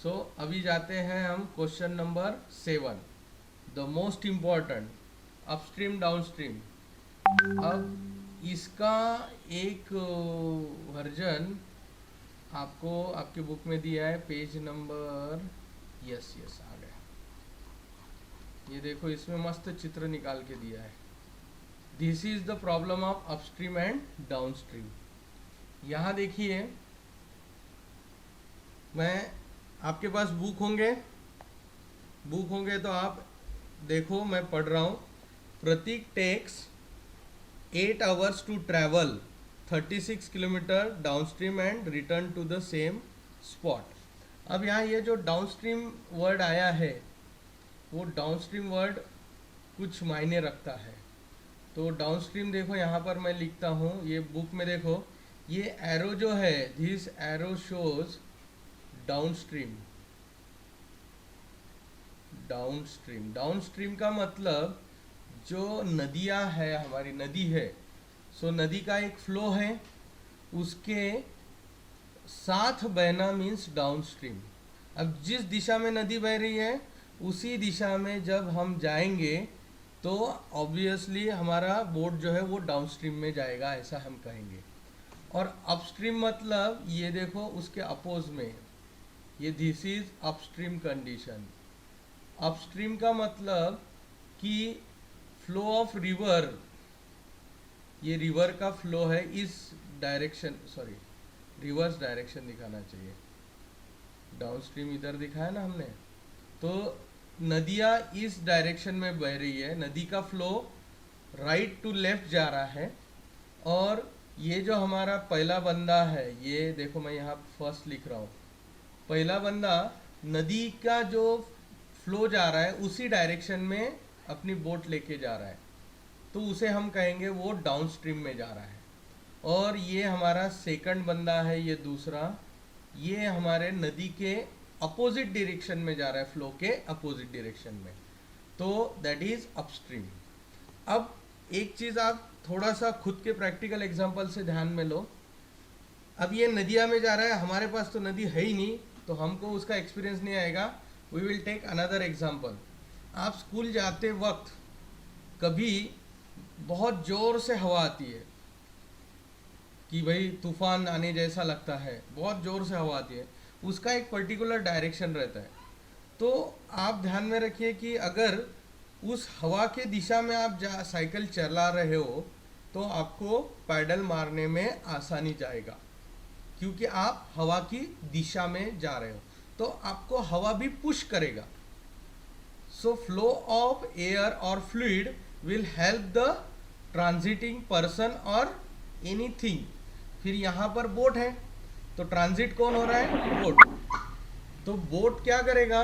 अभी जाते हैं हम question number 7, the most important, upstream downstream. अब इसका एक वर्जन आपको आपके बुक में दिया है, पेज नंबर, यस यस आ गया। ये देखो, इसमें मस्त चित्र निकाल के दिया है। This is the problem of upstream and downstream. यहाँ देखिए, मैं आपके पास बुक होंगे तो आप देखो, मैं पढ़ रहा हूँ। Prateek takes 8 hours to travel 36 kilometre downstream and return to the same spot. अब यहाँ ये जो डाउनस्ट्रीम वर्ड आया है, वो डाउनस्ट्रीम वर्ड कुछ मायने रखता है। तो डाउनस्ट्रीम देखो, यहाँ पर मैं लिखता हूँ, ये बुक में देखो, ये एरो जो है, this arrow shows downstream. Downstream का मतलब जो नदियाँ है, हमारी नदी है, सो नदी का एक फ्लो है, उसके साथ बहना मीन्स डाउनस्ट्रीम। अब जिस दिशा में नदी बह रही है उसी दिशा में जब हम जाएंगे तो ऑब्वियसली हमारा बोट जो है वो डाउनस्ट्रीम में जाएगा, ऐसा हम कहेंगे। और अपस्ट्रीम मतलब ये देखो, उसके अपोज में, ये this is upstream condition. Upstream का मतलब कि फ्लो ऑफ रिवर, ये रिवर का फ्लो है इस डायरेक्शन, सॉरी रिवर्स डायरेक्शन दिखाना चाहिए, डाउनस्ट्रीम इधर दिखाया ना हमने। तो नदियाँ इस डायरेक्शन में बह रही है, नदी का फ्लो राइट टू लेफ्ट जा रहा है। और ये जो हमारा पहला बंदा है, ये देखो मैं यहाँ फर्स्ट लिख रहा हूँ, पहला बंदा नदी का जो फ्लो जा रहा है उसी डायरेक्शन में अपनी बोट लेके जा रहा है, तो उसे हम कहेंगे वो डाउनस्ट्रीम में जा रहा है। और ये हमारा सेकंड बंदा है, ये दूसरा, ये हमारे नदी के अपोजिट डायरेक्शन में जा रहा है, फ्लो के अपोजिट डायरेक्शन में, तो दैट इज अपस्ट्रीम। अब एक चीज़ आप थोड़ा सा खुद के प्रैक्टिकल एग्जांपल से ध्यान में लो। अब ये नदिया में जा रहा है, हमारे पास तो नदी है ही नहीं, तो हमको उसका एक्सपीरियंस नहीं आएगा। We will take another example. आप स्कूल जाते वक्त कभी बहुत ज़ोर से हवा आती है कि भाई तूफान आने जैसा लगता है, बहुत ज़ोर से हवा आती है, उसका एक पर्टिकुलर डायरेक्शन रहता है। तो आप ध्यान में रखिए कि अगर उस हवा के दिशा में आप साइकिल चला रहे हो तो आपको पैडल मारने में आसानी जाएगा, क्योंकि आप हवा की दिशा में जा रहे हो, तो आपको हवा भी पुश करेगा। सो फ्लो ऑफ एयर और fluid will help the transiting person और एनीथिंग। फिर यहाँ पर बोट है, तो ट्रांजिट कौन हो रहा है? बोट। तो बोट क्या करेगा?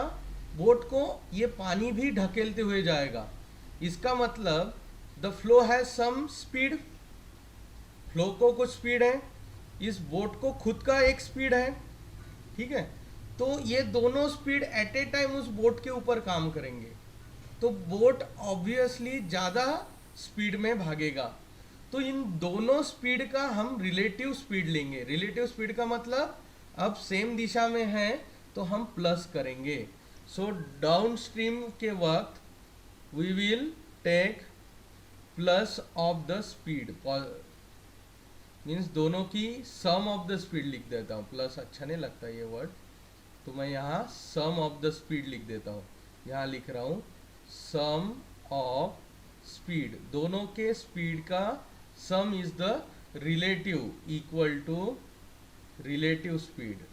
बोट को ये पानी भी ढकेलते हुए जाएगा। इसका मतलब the flow has some speed, flow को कुछ स्पीड है, इस बोट को खुद का एक स्पीड है, ठीक है। तो ये दोनों स्पीड एट ए टाइम उस बोट के ऊपर काम करेंगे, तो बोट ऑब्वियसली ज़्यादा स्पीड में भागेगा। तो इन दोनों स्पीड का हम रिलेटिव स्पीड लेंगे। रिलेटिव स्पीड का मतलब अब सेम दिशा में है तो हम प्लस करेंगे। सो डाउन स्ट्रीम के वक्त we will take plus of the speed, means दोनों की सम ऑफ द स्पीड लिख देता हूँ। प्लस अच्छा नहीं लगता ये वर्ड, तो मैं यहाँ सम ऑफ द स्पीड लिख देता हूँ। यहाँ लिख रहा हूँ सम ऑफ स्पीड, दोनों के स्पीड का sum is the relative, equal to relative speed.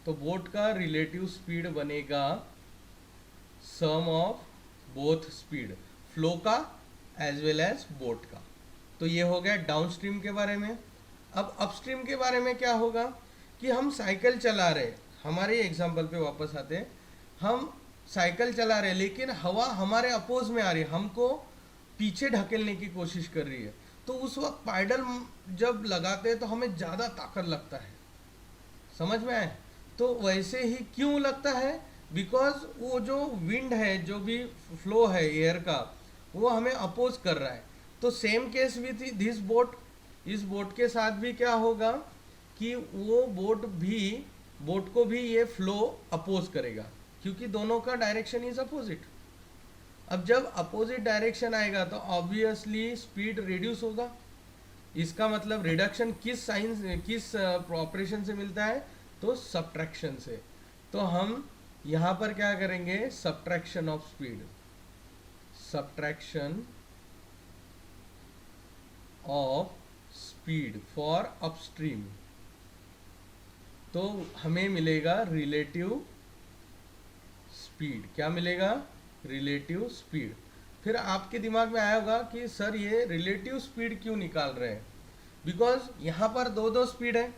तो बोट का रिलेटिव स्पीड बनेगा sum of both speed, flow का एज वेल एज बोट का। तो ये हो गया डाउनस्ट्रीम के बारे में। अब अपस्ट्रीम के बारे में क्या होगा कि हम साइकिल चला रहे, हमारे एग्जाम्पल पे वापस आते हैं, हम साइकिल चला रहे लेकिन हवा हमारे अपोज में आ रही है, हमको पीछे ढकेलने की कोशिश कर रही है, तो उस वक्त पैडल जब लगाते हैं तो हमें ज़्यादा ताकत लगता है। समझ में आए? तो वैसे ही क्यों लगता है? बिकॉज वो जो विंड है, जो भी फ्लो है एयर का, वो हमें अपोज कर रहा है। तो same case with this boat, इस बोट के साथ भी क्या होगा कि वो बोट भी बोट को भी ये फ्लो अपोज करेगा, क्योंकि दोनों का डायरेक्शन इज अपोजिट। अब जब अपोजिट डायरेक्शन आएगा तो ऑब्वियसली स्पीड रिड्यूस होगा। इसका मतलब रिडक्शन किस साइन, किस ऑपरेशन से मिलता है, तो सब्ट्रैक्शन से। तो हम यहाँ पर क्या करेंगे, subtraction of speed, subtraction of speed for upstream, तो हमें मिलेगा रिलेटिव स्पीड। क्या मिलेगा, रिलेटिव स्पीड। फिर आपके दिमाग में आया होगा कि सर ये रिलेटिव स्पीड क्यों निकाल रहे हैं, बिकॉज यहाँ पर दो दो स्पीड है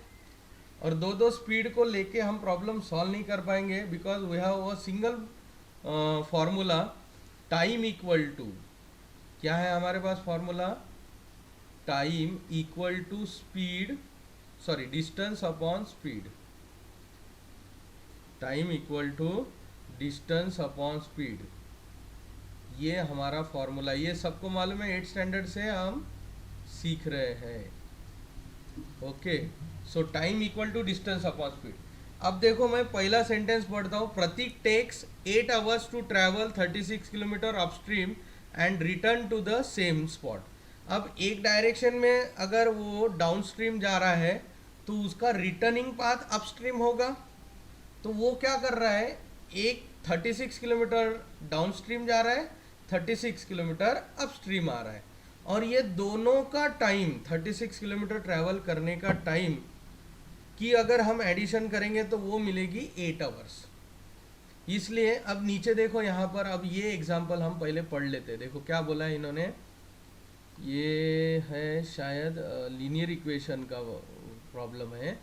और दो दो स्पीड को लेके हम प्रॉब्लम सॉल्व नहीं कर पाएंगे, because we have a single formula, time equal to, क्या है हमारे पास formula, time equal to speed, sorry distance upon speed, time equal to distance upon speed, ये हमारा फॉर्मूला। ये सबको मालूम है, 8th स्टैंडर्ड से हम सीख रहे हैं। Okay, so time equal to distance upon speed. अब देखो मैं पहला सेंटेंस पढ़ता हूँ, Prateek takes 8 hours to travel 36 kilometre upstream and return to the same spot. अब एक डायरेक्शन में अगर वो डाउनस्ट्रीम जा रहा है तो उसका रिटर्निंग पाथ अपस्ट्रीम होगा। तो वो क्या कर रहा है, एक 36 किलोमीटर डाउनस्ट्रीम जा रहा है, 36 किलोमीटर अपस्ट्रीम आ रहा है, और ये दोनों का टाइम 36 किलोमीटर ट्रैवल करने का टाइम की अगर हम एडिशन करेंगे तो वो मिलेगी 8 आवर्स। इसलिए अब नीचे देखो यहाँ पर, अब ये एग्जांपल हम पहले पढ़ लेते हैं। देखो क्या बोला है इन्होंने, ये है शायद लीनियर इक्वेशन का प्रॉब्लम है,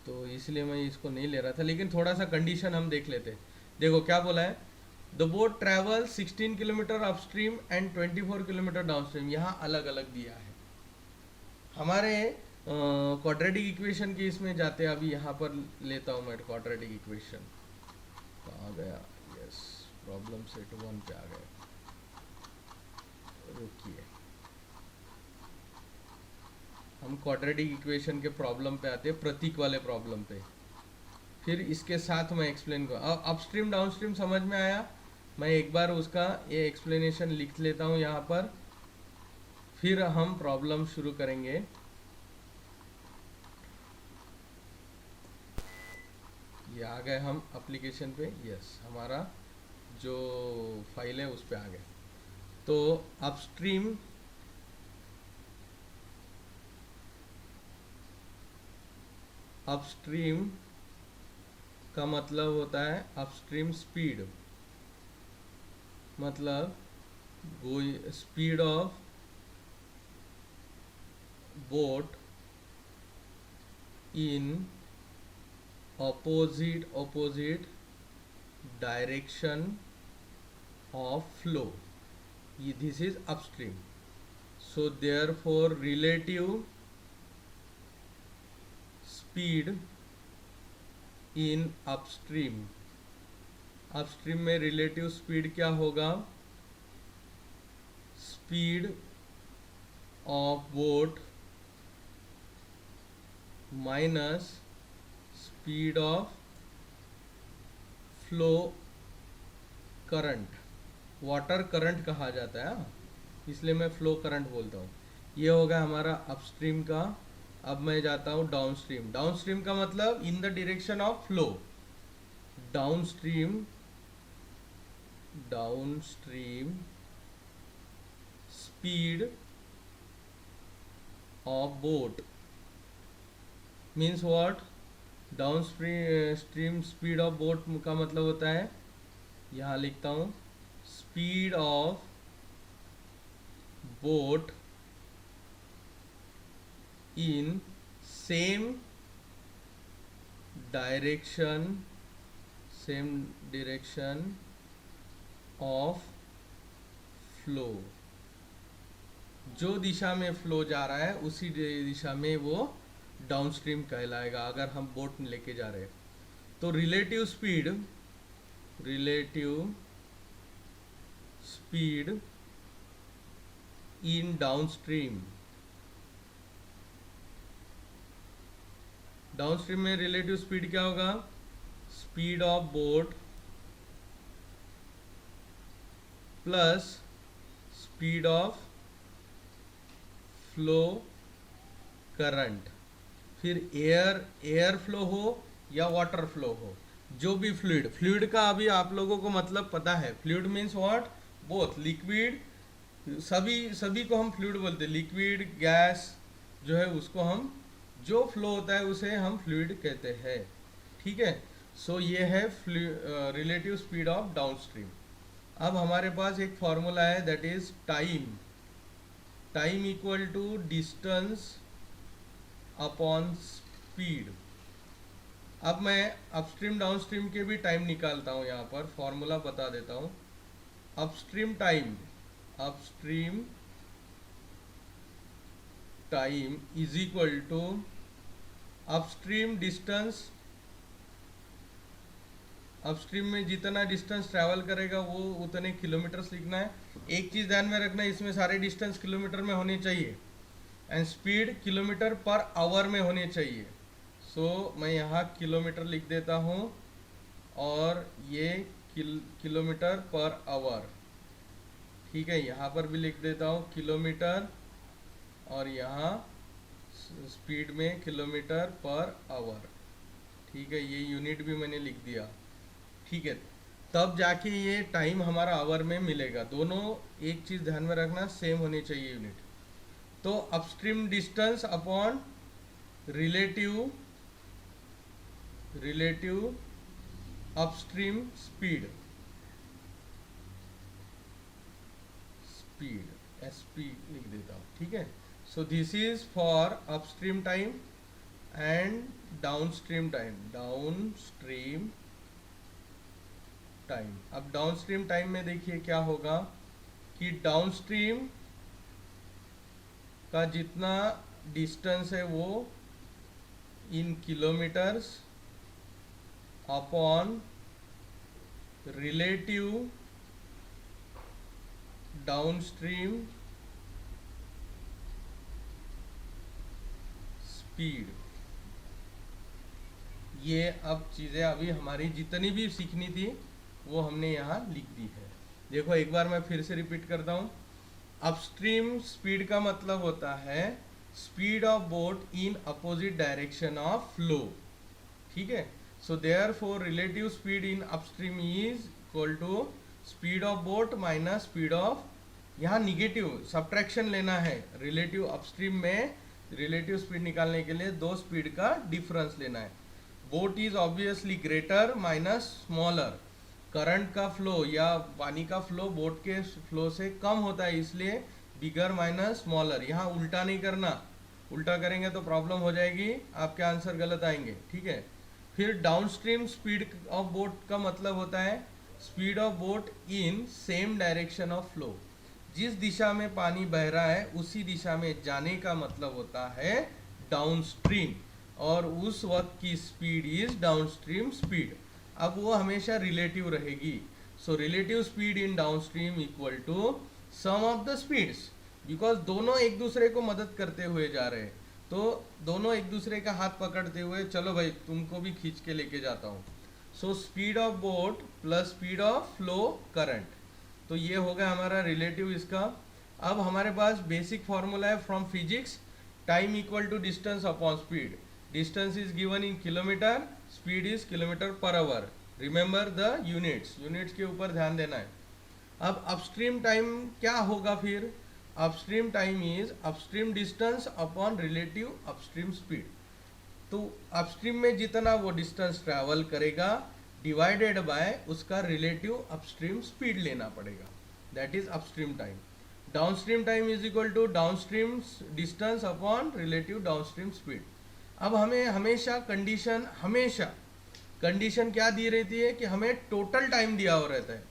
तो इसलिए मैं इसको नहीं ले रहा था, लेकिन थोड़ा सा कंडीशन हम देख लेते हैं। देखो क्या बोला है, the boat travel 16 kilometre upstream and 24 kilometre downstream. यहाँ अलग अलग दिया है। हमारे क्वाड्रेटिक इक्वेशन की इसमें जाते हैं, अभी यहाँ पर लेता हूँ मैं क्वाड्रेटिक इक्वेशन। कहाँ गया, यस, प्रॉब्लम सेट 1 पे आ गया, रुकिए, हम क्वाड्रेटिक इक्वेशन के प्रॉब्लम पे आते हैं, प्रतीक वाले प्रॉब्लम पे। फिर इसके साथ मैं एक्सप्लेन करूँ। अब अपस्ट्रीम डाउनस्ट्रीम समझ में आया, मैं एक बार उसका ये एक्सप्लेनेशन लिख लेता हूँ यहाँ पर, फिर हम प्रॉब्लम शुरू करेंगे। ये आ गए हम एप्लीकेशन पे, यस, हमारा जो फाइल है उस पे आ गए। तो अपस्ट्रीम अपस्ट्रीम का मतलब होता है अपस्ट्रीम स्पीड, मतलब speed of boat in opposite direction of flow, this is upstream. So therefore relative speed in upstream, upstream में रिलेटिव स्पीड क्या होगा, speed of boat minus speed of flow current, water current कहा जाता है, इसलिए मैं flow current बोलता हूँ। ये होगा हमारा अपस्ट्रीम का। अब मैं जाता हूँ डाउनस्ट्रीम। डाउनस्ट्रीम का मतलब in the direction of flow, downstream speed of boat means what, down stream speed of boat का मतलब होता है, यहाँ लिखता हूँ, speed of boat in same direction of flow, जो दिशा में फ्लो जा रहा है उसी दिशा में वो डाउनस्ट्रीम कहलाएगा अगर हम बोट लेके जा रहे हैं। तो relative speed in downstream downstream में रिलेटिव स्पीड क्या होगा, speed of boat plus speed of flow current. फिर एयर फ्लो हो या वाटर फ्लो हो, जो भी फ्लूइड का अभी आप लोगों को मतलब पता है। Fluid means what, both liquid, सभी सभी को हम फ्लूइड बोलते हैं। लिक्विड गैस जो है उसको हम, जो फ्लो होता है उसे हम फ्लूइड कहते हैं। ठीक है, सो ये है रिलेटिव स्पीड ऑफ डाउनस्ट्रीम। अब हमारे पास एक फॉर्मूला है that is time equal to distance upon speed. अब मैं अपस्ट्रीम डाउनस्ट्रीम के भी टाइम निकालता हूँ, यहाँ पर फॉर्मूला बता देता हूँ। Upstream time is equal to upstream distance, upstream में जितना डिस्टेंस ट्रैवल करेगा वो उतने किलोमीटर्स लिखना है। एक चीज़ ध्यान में रखना है, इसमें सारे डिस्टेंस किलोमीटर में होने चाहिए and speed kilometre per our में होनी चाहिए। सो मैं यहाँ किलोमीटर लिख देता हूँ और ये किलोमीटर पर आवर। ठीक है, यहाँ पर भी लिख देता हूँ किलोमीटर और यहाँ स्पीड में किलोमीटर पर आवर। ठीक है, ये यूनिट भी मैंने लिख दिया। ठीक है, तब जाके ये टाइम हमारा आवर में मिलेगा। दोनों एक चीज़ ध्यान में रखना, सेम होनी चाहिए यूनिट। तो upstream distance upon relative upstream speed SP लिख देता हूँ। ठीक है, so this is for upstream time and downstream time. अब डाउनस्ट्रीम टाइम में देखिए क्या होगा कि डाउनस्ट्रीम का जितना डिस्टेंस है वो in kilometres upon relative downstream speed. ये अब चीज़ें अभी हमारी जितनी भी सीखनी थी वो हमने यहाँ लिख दी है। देखो एक बार मैं फिर से रिपीट करता हूँ। अपस्ट्रीम स्पीड का मतलब होता है speed of boat in opposite direction of flow. ठीक है, so therefore relative speed in upstream is equal to speed of boat minus speed of, यहाँ निगेटिव सब्ट्रैक्शन लेना है। रिलेटिव अपस्ट्रीम में रिलेटिव स्पीड निकालने के लिए दो स्पीड का डिफरेंस लेना है। Boat is obviously greater minus smaller. Current का फ्लो या पानी का फ्लो बोट के फ्लो से कम होता है, इसलिए बिगर माइनस स्मॉलर। यहाँ उल्टा नहीं करना, उल्टा करेंगे तो प्रॉब्लम हो जाएगी, आपके आंसर गलत आएंगे। ठीक है, फिर डाउनस्ट्रीम स्पीड ऑफ बोट का मतलब होता है speed of boat in same direction of flow. जिस दिशा में पानी बह रहा है उसी दिशा में जाने का मतलब होता है डाउनस्ट्रीम, और उस वक्त की स्पीड इज डाउनस्ट्रीम स्पीड। अब वो हमेशा रिलेटिव रहेगी। So relative speed in downstream equal to sum of the speeds, because दोनों एक दूसरे को मदद करते हुए जा रहे हैं, तो दोनों एक दूसरे का हाथ पकड़ते हुए, चलो भाई तुमको भी खींच के लेके जाता हूँ। So speed of boat plus speed of flow current, तो ये हो गया हमारा रिलेटिव इसका। अब हमारे पास बेसिक फॉर्मूला है from physics, time equal to distance upon speed. Distance is given in kilometre, speed is kilometre per hour. Remember the units के ऊपर ध्यान देना है। अब अपस्ट्रीम टाइम क्या होगा फिर, upstream time is upstream distance upon relative upstream speed. तो अपस्ट्रीम में जितना वो डिस्टेंस ट्रैवल करेगा डिवाइडेड बाय उसका रिलेटिव अपस्ट्रीम स्पीड लेना पड़ेगा, that is upstream time. Downstream time is equal to downstream distance upon relative downstream speed. अब हमें हमेशा कंडीशन क्या दी रहती है कि हमें टोटल टाइम दिया हो रहता है।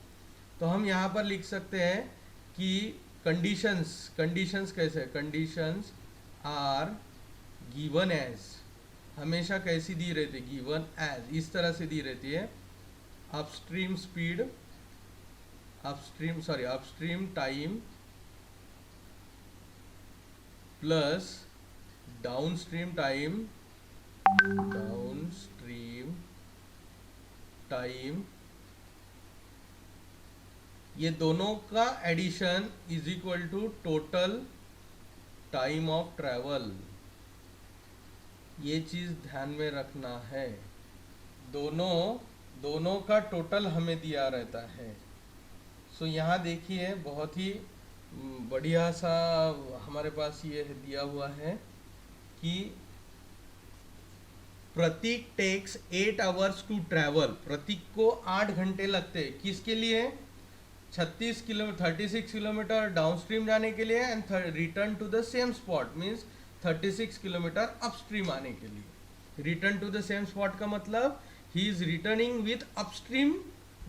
तो हम यहाँ पर लिख सकते हैं कि कंडीशंस कैसे, कंडीशंस आर गिवन एज, हमेशा कैसी दी रहती है, गिवन एज, इस तरह से दी रहती है। Upstream time plus downstream time downstream time, ये दोनों का addition is equal to total time of travel. ये चीज़ ध्यान में रखना है, दोनों का टोटल हमें दिया रहता है। सो यहाँ देखिए बहुत ही बढ़िया सा हमारे पास ये दिया हुआ है कि प्रतीक टेक्स 8 आवर्स टू ट्रैवल, प्रतीक को 8 घंटे लगते हैं किसके लिए, 36 किलोमीटर डाउनस्ट्रीम जाने के लिए and return to the same spot means 36 kilometre upstream आने के लिए। Return to the same spot का मतलब ही is returning with upstream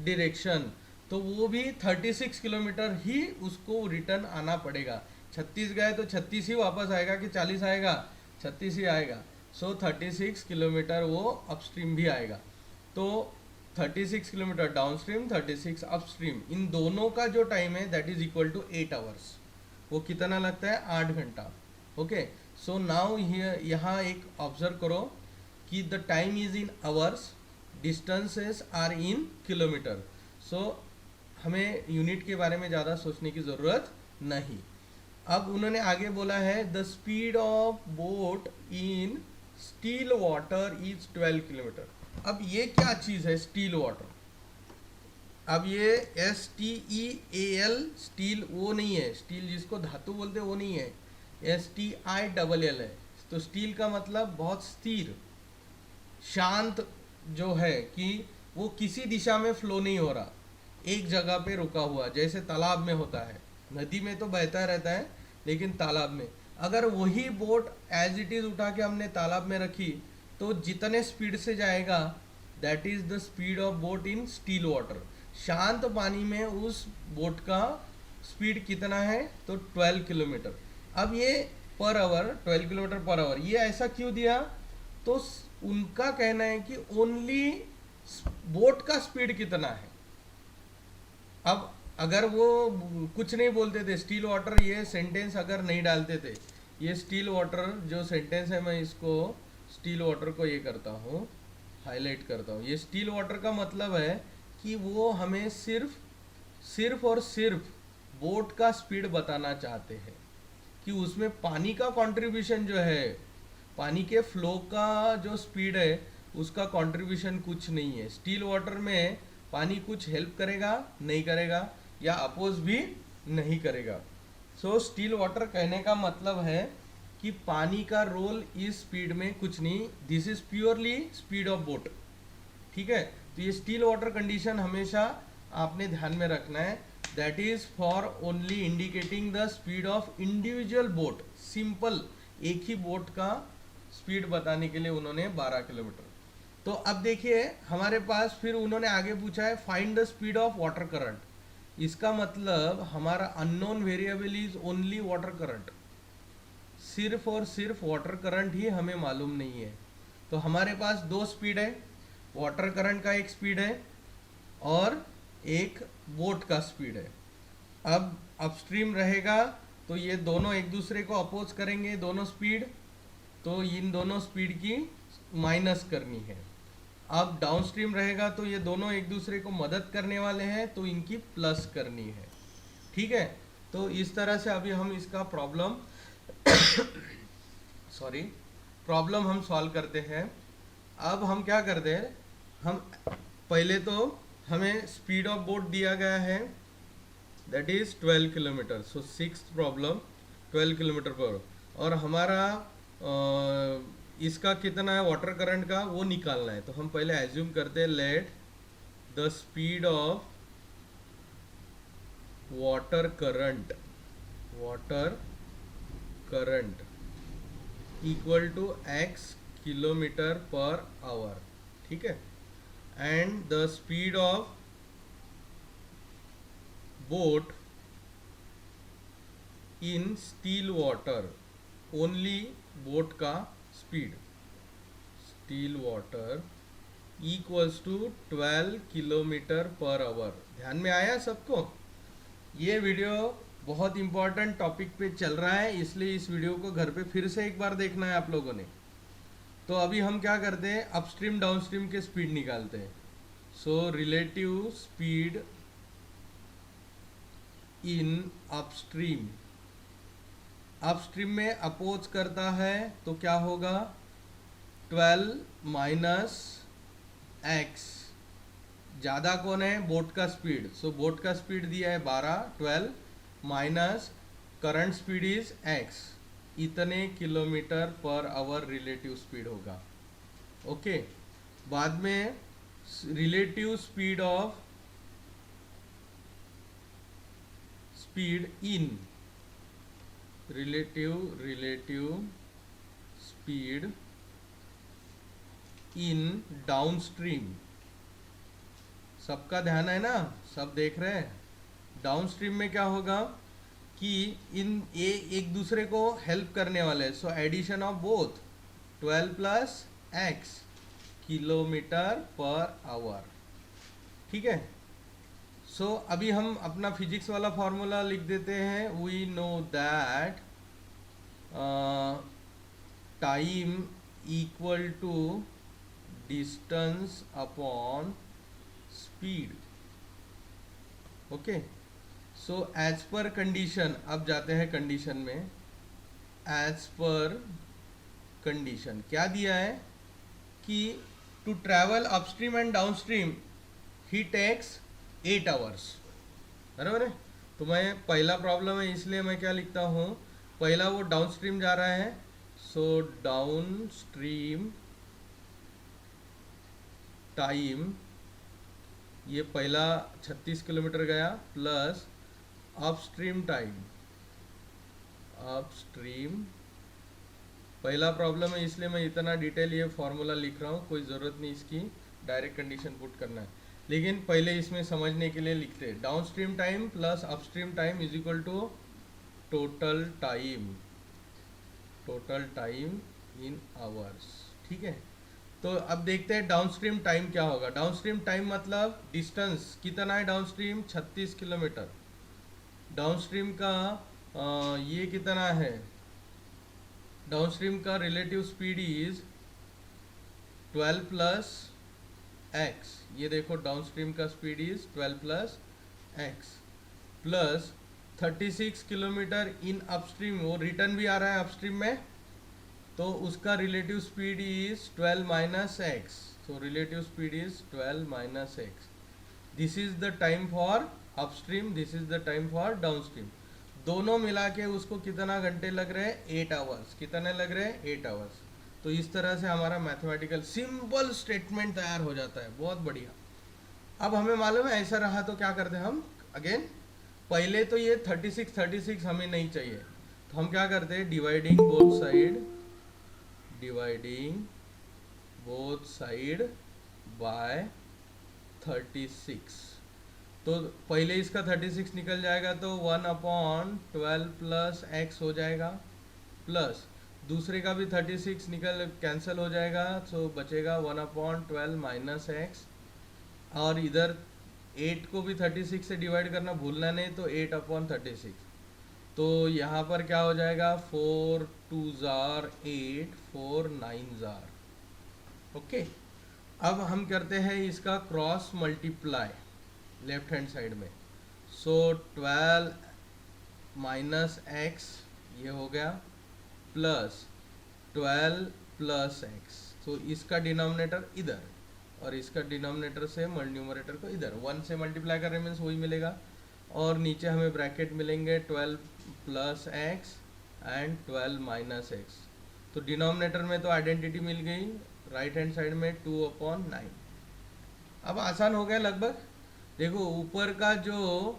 direction, तो वो भी 36 किलोमीटर ही उसको रिटर्न आना पड़ेगा। 36 गए तो 36 ही वापस आएगा कि 40 आएगा, 36 ही आएगा। सो 36 किलोमीटर वो अपस्ट्रीम भी आएगा। तो 36 किलोमीटर डाउनस्ट्रीम, 36 अपस्ट्रीम, इन दोनों का जो टाइम है that is equal to 8 hours. वो कितना लगता है, 8 घंटा। ओके, सो नाउ यहाँ एक ऑब्जर्व करो कि the time is in hours, distances are in kilometre. So हमें यूनिट के बारे में ज़्यादा सोचने की ज़रूरत नहीं। अब उन्होंने आगे बोला है the speed of boat in still water is 12 kilometre. अब ये क्या चीज़ है स्टील वाटर, अब ये STEAL स्टील वो नहीं है, स्टील जिसको धातु बोलते वो नहीं है, STILL है। तो स्टील का मतलब बहुत स्थिर शांत जो है कि वो किसी दिशा में फ्लो नहीं हो रहा, एक जगह पे रुका हुआ, जैसे तालाब में होता है। नदी में तो बहता रहता है लेकिन तालाब में अगर वही बोट एज इट इज उठा के हमने तालाब में रखी तो जितने स्पीड से जाएगा that is the speed of boat in still water. शांत पानी में उस बोट का स्पीड कितना है तो 12 किलोमीटर। अब ये per hour 12 kilometre per our, ये ऐसा क्यों दिया, तो उनका कहना है कि ओनली बोट का स्पीड कितना है। अब अगर वो कुछ नहीं बोलते थे स्टील वाटर, ये सेंटेंस अगर नहीं डालते थे, ये स्टील वाटर जो सेंटेंस है मैं इसको स्टील वाटर को ये करता हूँ, हाईलाइट करता हूँ। ये स्टील वाटर का मतलब है कि वो हमें सिर्फ और सिर्फ बोट का स्पीड बताना चाहते हैं कि उसमें पानी का कंट्रीब्यूशन जो है, पानी के फ्लो का जो स्पीड है उसका कंट्रीब्यूशन कुछ नहीं है। स्टील वाटर में पानी कुछ हेल्प करेगा नहीं करेगा या अपोज भी नहीं करेगा। सो स्टील वाटर कहने का मतलब है कि पानी का रोल इस स्पीड में कुछ नहीं, this is purely speed of boat. ठीक है, तो ये स्टील वाटर कंडीशन हमेशा आपने ध्यान में रखना है, that is for only indicating the speed of individual boat. Simple एक ही बोट का स्पीड बताने के लिए उन्होंने 12 किलोमीटर। तो अब देखिए हमारे पास फिर उन्होंने आगे पूछा है find the speed of water current. इसका मतलब हमारा unknown variable is only water current, सिर्फ और सिर्फ वाटर करंट ही हमें मालूम नहीं है। तो हमारे पास दो स्पीड है, वाटर करंट का एक स्पीड है और एक बोट का स्पीड है। अब अपस्ट्रीम रहेगा तो ये दोनों एक दूसरे को अपोज करेंगे दोनों स्पीड, तो इन दोनों स्पीड की माइनस करनी है। अब डाउनस्ट्रीम रहेगा तो ये दोनों एक दूसरे को मदद करने वाले हैं तो इनकी प्लस करनी है। ठीक है, तो इस तरह से अभी हम इसका प्रॉब्लम प्रॉब्लम हम सॉल्व करते हैं। अब हम क्या करते हैं, हम पहले तो हमें स्पीड ऑफ बोट दिया गया है that is 12 kilometre. So sixth problem 12 kilometre पर, और हमारा इसका कितना है वाटर करंट का वो निकालना है। तो हम पहले एज्यूम करते हैं let the speed of water current equal to x kilometre per hour. ठीक है, and the speed of boat in still water, only boat का speed still water equals to 12 kilometre per hour. ध्यान में आया सबको? ये वीडियो बहुत important topic पे चल रहा है, इसलिए इस वीडियो को घर पे फिर से एक बार देखना है आप लोगों ने। तो अभी हम क्या करते हैं, अपस्ट्रीम डाउनस्ट्रीम के स्पीड निकालते हैं. सो relative speed in upstream. Upstream में अपोज करता है तो क्या होगा, 12 माइनस एक्स. ज़्यादा कौन है, बोट का स्पीड. सो बोट का स्पीड दिया है 12, 12 minus current speed is x. इतने kilometre per hour relative speed होगा. ओके. बाद में relative speed of speed in relative speed in downstream. सबका ध्यान है ना, सब देख रहे हैं. डाउनस्ट्रीम में क्या होगा कि इन ये एक दूसरे को हेल्प करने वाले. So addition of both 12 plus x kilometre per hour. ठीक है. सो अभी हम अपना फिजिक्स वाला फॉर्मूला लिख देते हैं. We know that time equal to distance upon speed. Okay. So as per condition, अब जाते हैं कंडीशन में. एज पर कंडीशन क्या दिया है कि to travel upstream and downstream ही टेक्स 8 आवर्स. बराबर है. तो मैं पहला प्रॉब्लम है इसलिए मैं क्या लिखता हूँ, पहला वो डाउनस्ट्रीम जा रहा है. सो डाउनस्ट्रीम टाइम, ये पहला 36 किलोमीटर गया, प्लस अपस्ट्रीम टाइम. अपस्ट्रीम पहला प्रॉब्लम है इसलिए मैं इतना डिटेल ये फॉर्मूला लिख रहा हूँ. कोई ज़रूरत नहीं इसकी डायरेक्ट कंडीशन पुट करना है, लेकिन पहले इसमें समझने के लिए लिखते हैं. Downstream time plus upstream time is equal to total time in hours. ठीक है. तो अब देखते हैं डाउनस्ट्रीम टाइम क्या होगा. डाउनस्ट्रीम टाइम मतलब डिस्टेंस कितना है, डाउनस्ट्रीम 36 किलोमीटर. डाउनस्ट्रीम का ये कितना है, डाउनस्ट्रीम का relative speed is 12 plus x. ये देखो डाउनस्ट्रीम का speed is 12 plus x plus 36 kilometre in upstream. वो रिटर्न भी आ रहा है अपस्ट्रीम में, तो उसका relative speed is 12 minus x. तो relative speed is 12 minus x. This is the time for upstream, this is the time for downstream. दोनों मिला के उसको कितना घंटे लग रहे हैं, 8 आवर्स. कितने लग रहे हैं, 8 आवर्स. तो इस तरह से हमारा मैथमेटिकल सिंपल स्टेटमेंट तैयार हो जाता है. बहुत बढ़िया. अब हमें मालूम है ऐसा रहा तो क्या करते हैं हम, अगेन पहले तो ये 36 हमें नहीं चाहिए, तो हम क्या करते हैं, डिवाइडिंग बोथ साइड बाय 36. तो पहले इसका 36 निकल जाएगा तो 1/12 प्लस एक्स हो जाएगा, प्लस दूसरे का भी 36 निकल कैंसिल हो जाएगा. सो बचेगा 1/12 माइनस एक्स. और इधर 8 को भी 36 से डिवाइड करना भूलना नहीं, तो 8/36. तो यहाँ पर क्या हो जाएगा, 4 2 जार 8, 4 9 जार. ओके. अब हम करते हैं इसका cross multiply left hand side में. सो 12 माइनस एक्स ये हो गया, प्लस 12 प्लस एक्स. तो इसका डिनोमिनेटर इधर और इसका डिनोमिनेटर से न्यूमरेटर को इधर 1 से मल्टीप्लाई कर रहे मीन्स वही मिलेगा. और नीचे हमें ब्रैकेट मिलेंगे 12 plus x and 12 minus x. तो डिनोमिनेटर में तो आइडेंटिटी मिल गई, राइट हैंड साइड में 2/9. अब आसान हो गया लगभग. देखो ऊपर का जो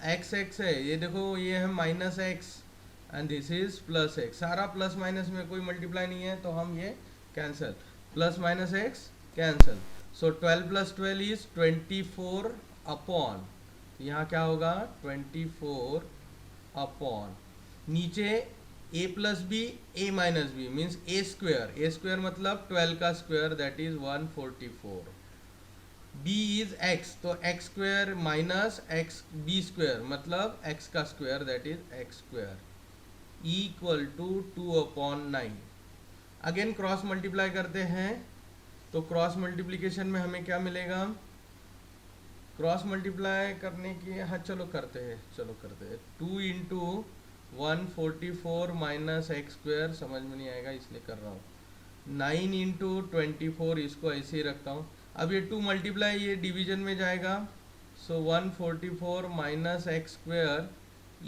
एक्स है, ये देखो ये है minus x and this is plus x. सारा प्लस माइनस में कोई मल्टीप्लाई नहीं है तो हम ये cancel, plus minus x cancel. So 12 plus 12 is 24 upon, यहाँ क्या होगा 24 अपॉन, नीचे a plus b a minus b means a square मतलब 12 का square that is 144. b is x, तो x square minus x b square मतलब x का square that is x square equal to 2/9. Again cross multiply करते हैं, तो cross multiplication में हमें क्या मिलेगा, क्रॉस मल्टीप्लाई करने की, हाँ चलो करते हैं, 2 इंटू 144 माइनस एक्स स्क्वायर, समझ में नहीं आएगा इसलिए कर रहा हूँ, 9 इंटू 24, इसको ऐसे ही रखता हूँ। अब ये 2 मल्टीप्लाई ये डिवीजन में जाएगा, so 144 minus x square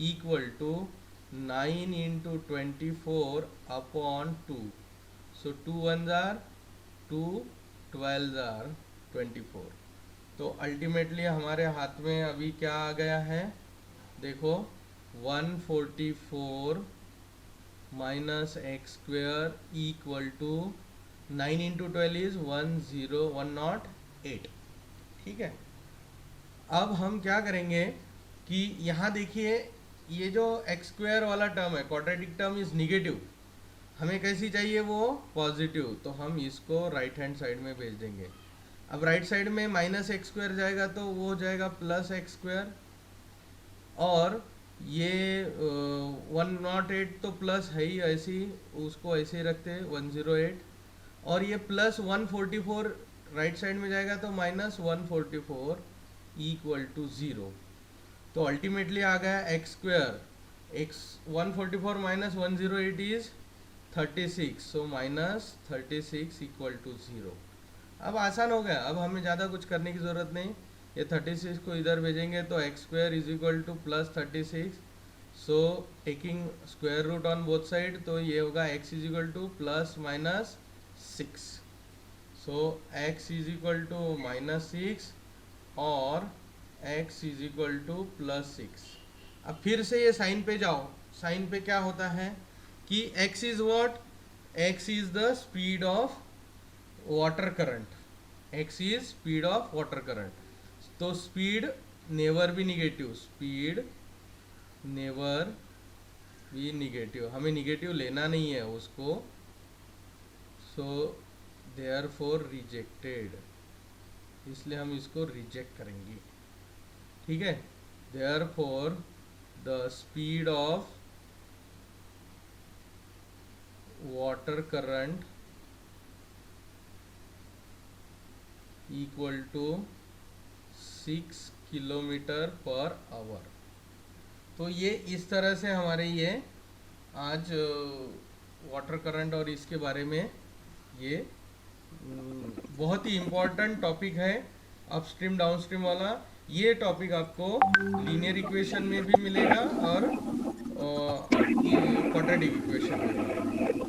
equal to 9 into 24 upon 2, so 2 1 जार 2, 12 जार 24। तो अल्टीमेटली हमारे हाथ में अभी क्या आ गया है, देखो 144 minus x square equal to 9 into 12 is 108। ठीक है, अब हम क्या करेंगे कि यहाँ देखिए ये जो एक्स स्क्वायर वाला टर्म है, क्वाड्रेटिक टर्म इज निगेटिव, हमें कैसी चाहिए वो पॉजिटिव, तो हम इसको राइट हैंड साइड में भेज देंगे। अब राइट साइड में माइनस एक्स स्क्वायर जाएगा तो वो हो जाएगा प्लस एक्स स्क्वायर, और ये 108 तो प्लस है ही, ऐसे ही उसको ऐसे ही रखते हैं 108, और ये प्लस 144 राइट साइड में जाएगा तो माइनस 144 इक्वल टू 0। तो अल्टीमेटली आ गया x square, x 144 minus 108 is 36, so minus 36 equal to 0। अब आसान हो गया, अब हमें ज़्यादा कुछ करने की ज़रूरत नहीं, ये 36 को इधर भेजेंगे तो x square is equal to plus 36, so taking square root on both side, तो ये होगा x is equal to plus minus 6, so x is equal to minus 6 और x is equal to plus 6। अब फिर से ये साइन पे जाओ, साइन पे क्या होता है कि x is what, x is the speed of water current, x is speed of water current, तो speed never be negative, speed never be negative, हमें निगेटिव लेना नहीं है उसको, सो देयरफॉर रिजेक्टेड, इसलिए हम इसको रिजेक्ट करेंगे। ठीक है, therefore the speed of water current equal to 6 kilometre per hour. तो ये इस तरह से हमारे ये आज वाटर करंट और इसके बारे में ये बहुत ही इम्पोर्टेंट टॉपिक है, अपस्ट्रीम डाउनस्ट्रीम वाला। ये टॉपिक आपको लीनियर इक्वेशन में भी मिलेगा और क्वाड्रेटिक इक्वेशन में भी मिलेगा।